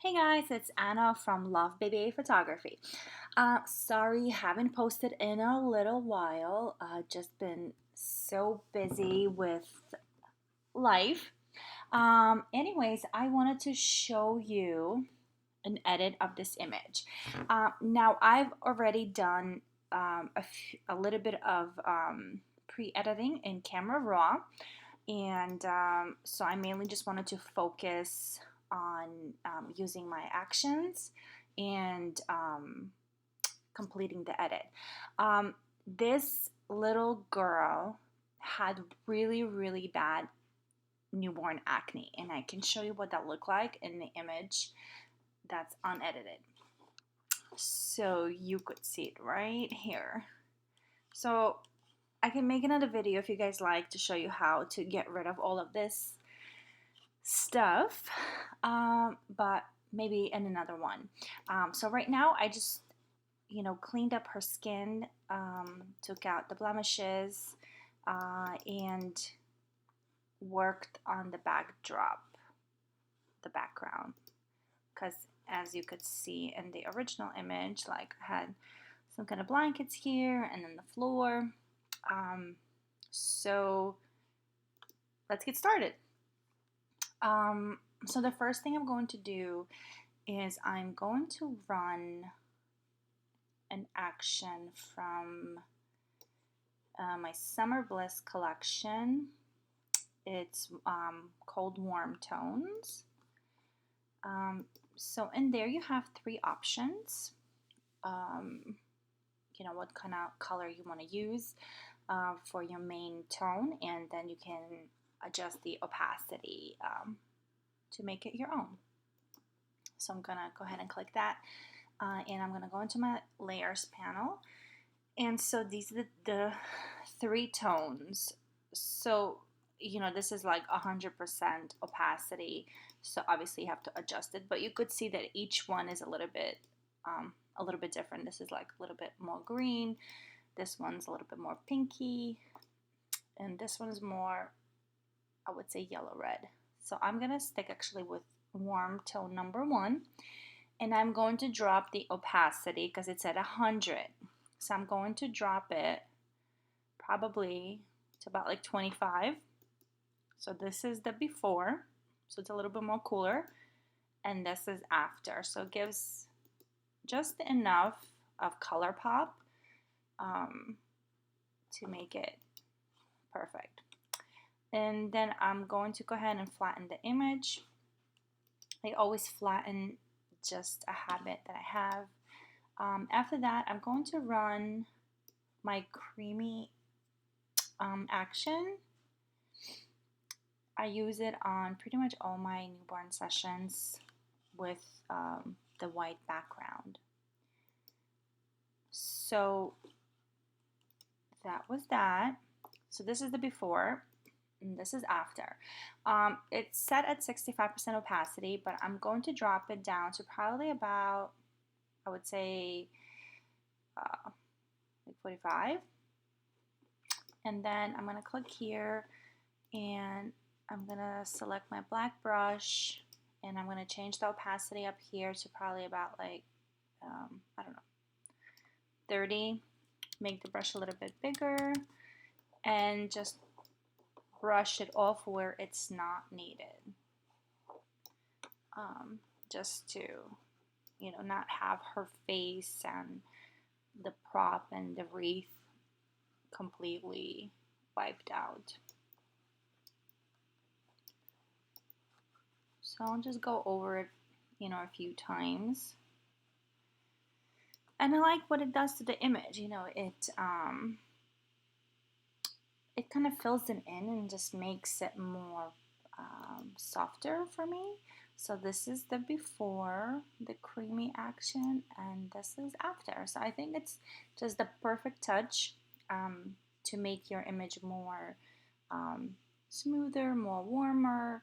Hey guys, it's Anna from Love Baby Photography. Sorry, haven't posted in a little while. Just been so busy with life. Anyways, I wanted to show you an edit of this image. Now, I've already done a little bit of pre-editing in Camera Raw, and so I mainly just wanted to focus on using my actions and completing the edit. This little girl had really bad newborn acne, and I can show you what that looked like in the image that's unedited. So you could see it right here. So I can make another video if you guys like to show you how to get rid of all of this stuff, but maybe in another one. So right now I just cleaned up her skin, took out the blemishes, and worked on the background, because as you could see in the original image, like I had some kind of blankets here and then the floor. So let's get started. So the first thing I'm going to do is I'm going to run an action from my Summer Bliss collection. It's cold warm tones. So in there you have three options. What kind of color you want to use for your main tone, and then you can adjust the opacity to make it your own. So I'm gonna go ahead and click that, and I'm gonna go into my layers panel, and so these are the three tones. So this is like 100% opacity, so obviously you have to adjust it, but you could see that each one is a little bit different. This is like a little bit more green, this one's a little bit more pinky, and this one is more, I would say, yellow red. So I'm gonna stick actually with warm tone number 1, and I'm going to drop the opacity because it's at 100. So I'm going to drop it probably to about like 25. So this is the before, so it's a little bit more cooler, and this is after. So it gives just enough of color pop to make it perfect. And then I'm going to go ahead and flatten the image. I always flatten, just a habit that I have. After that, I'm going to run my creamy action. I use it on pretty much all my newborn sessions with the white background. So that was that. So this is the before, and this is after. It's set at 65% opacity, but I'm going to drop it down to probably about, I would say, like 45. And then I'm going to click here, and I'm going to select my black brush, and I'm going to change the opacity up here to probably about like, I don't know, 30. Make the brush a little bit bigger, and just brush it off where it's not needed, just to not have her face and the prop and the wreath completely wiped out. So I'll just go over it a few times, and I like what it does to the image. It kind of fills it in and just makes it more softer for me. So this is the before, the creamy action, and this is after. So I think it's just the perfect touch to make your image more smoother, more warmer,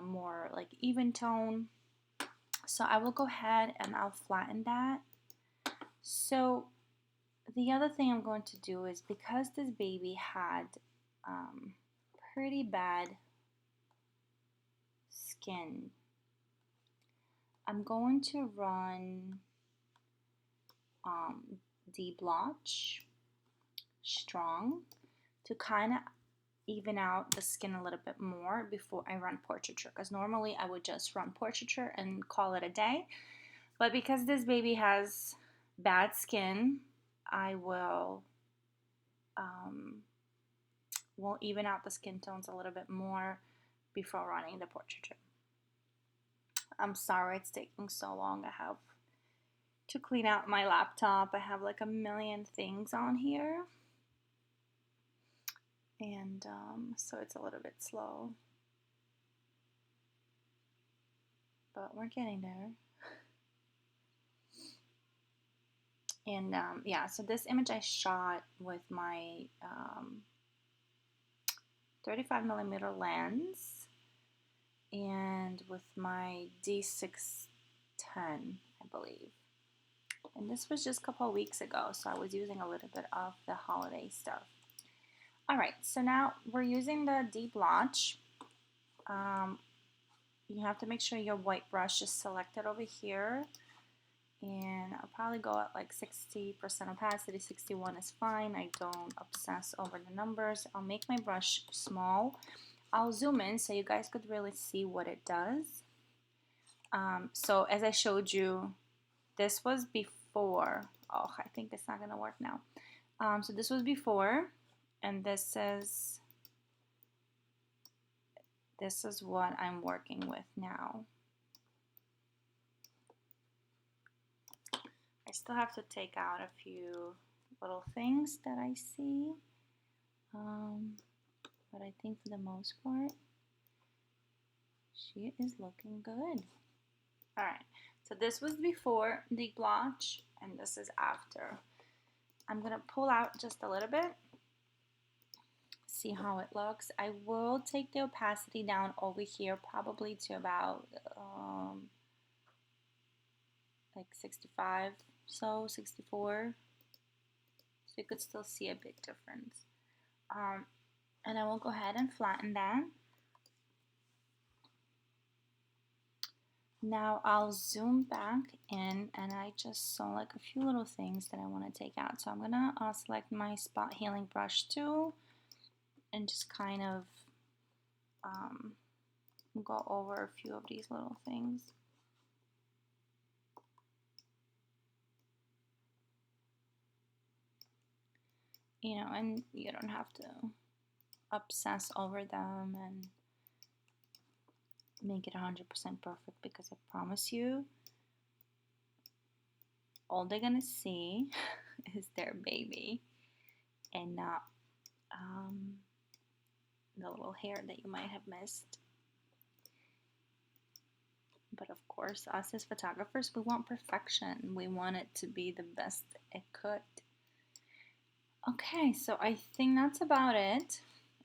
more like even tone. So I will go ahead and I'll flatten that. So the other thing I'm going to do is, because this baby had pretty bad skin, I'm going to run Deep Blotch Strong to kind of even out the skin a little bit more before I run portraiture, because normally I would just run portraiture and call it a day, but because this baby has bad skin, I will even out the skin tones a little bit more before running the portraiture. I'm sorry it's taking so long. I have to clean out my laptop. I have like a million things on here, and so it's a little bit slow, but we're getting there. And yeah, so this image I shot with my 35mm lens and with my D610, I believe. And this was just a couple of weeks ago, so I was using a little bit of the holiday stuff. Alright, so now we're using the Deep Blotch. You have to make sure your white brush is selected over here. And I'll probably go at like 60% opacity, 61 is fine. I don't obsess over the numbers. I'll make my brush small. I'll zoom in so you guys could really see what it does. So as I showed you, this was before. Oh, I think it's not gonna work now. So this was before, and this is what I'm working with now. I still have to take out a few little things that I see, but I think for the most part, she is looking good. Alright, so this was before the blotch, and this is after. I'm going to pull out just a little bit, see how it looks. I will take the opacity down over here probably to about like 65, so 64, so you could still see a big difference. And I will go ahead and flatten that. Now I'll zoom back in, and I just saw like a few little things that I want to take out. So I'm gonna select my spot healing brush tool and just kind of go over a few of these little things. You know, and you don't have to obsess over them and make it 100% perfect, because I promise you, all they're gonna see is their baby and not the little hair that you might have missed. But of course, us as photographers, we want perfection. We want it to be the best it could. Okay, so I think that's about it.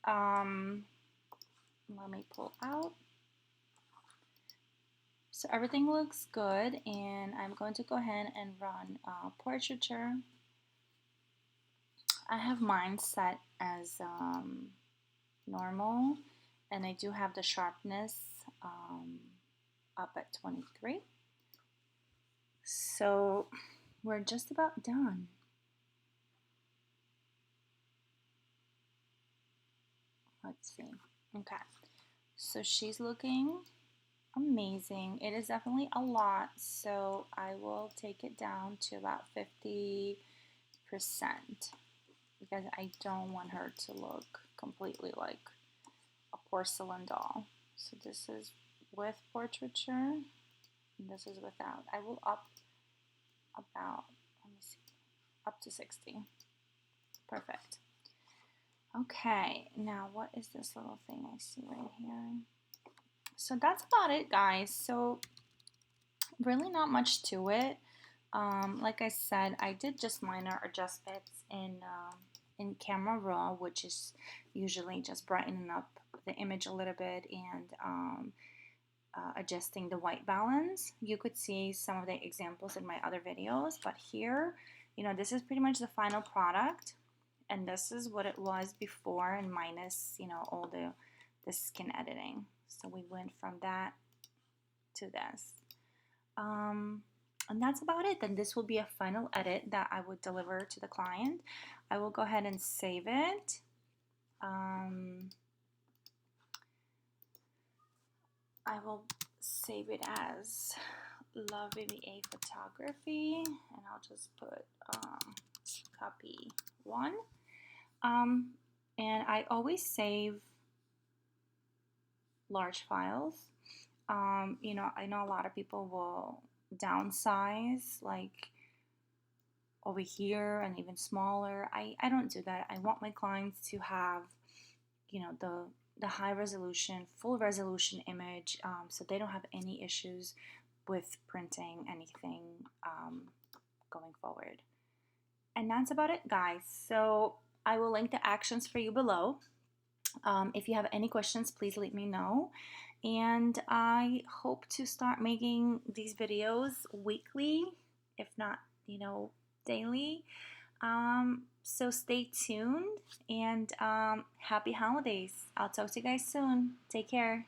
Let me pull out. So everything looks good, and I'm going to go ahead and run portraiture. I have mine set as normal, and I do have the sharpness up at 23. So we're just about done. Let's see. Okay, so she's looking amazing. It is definitely a lot, so I will take it down to about 50% because I don't want her to look completely like a porcelain doll. So this is with portraiture, and this is without. I will up about, let me see, up to 60. Perfect. Okay, now what is this little thing I see right here? So that's about it, guys. So really not much to it. Like I said, I did just minor adjustments in Camera Raw, which is usually just brightening up the image a little bit and adjusting the white balance. You could see some of the examples in my other videos, but here, you know, this is pretty much the final product, and this is what it was before, and minus, you know, all the skin editing. So we went from that to this. And that's about it. Then this will be a final edit that I would deliver to the client. I will go ahead and save it. I will save it as Love VBA Photography, and I'll just put copy 1. And I always save large files. You know, I know a lot of people will downsize, like over here and even smaller. I don't do that. I want my clients to have, you know, the high resolution, full resolution image, so they don't have any issues with printing anything going forward. And that's about it, guys. So I will link the actions for you below. If you have any questions, please let me know. And I hope to start making these videos weekly, if not, you know, daily. So stay tuned, and happy holidays. I'll talk to you guys soon. Take care.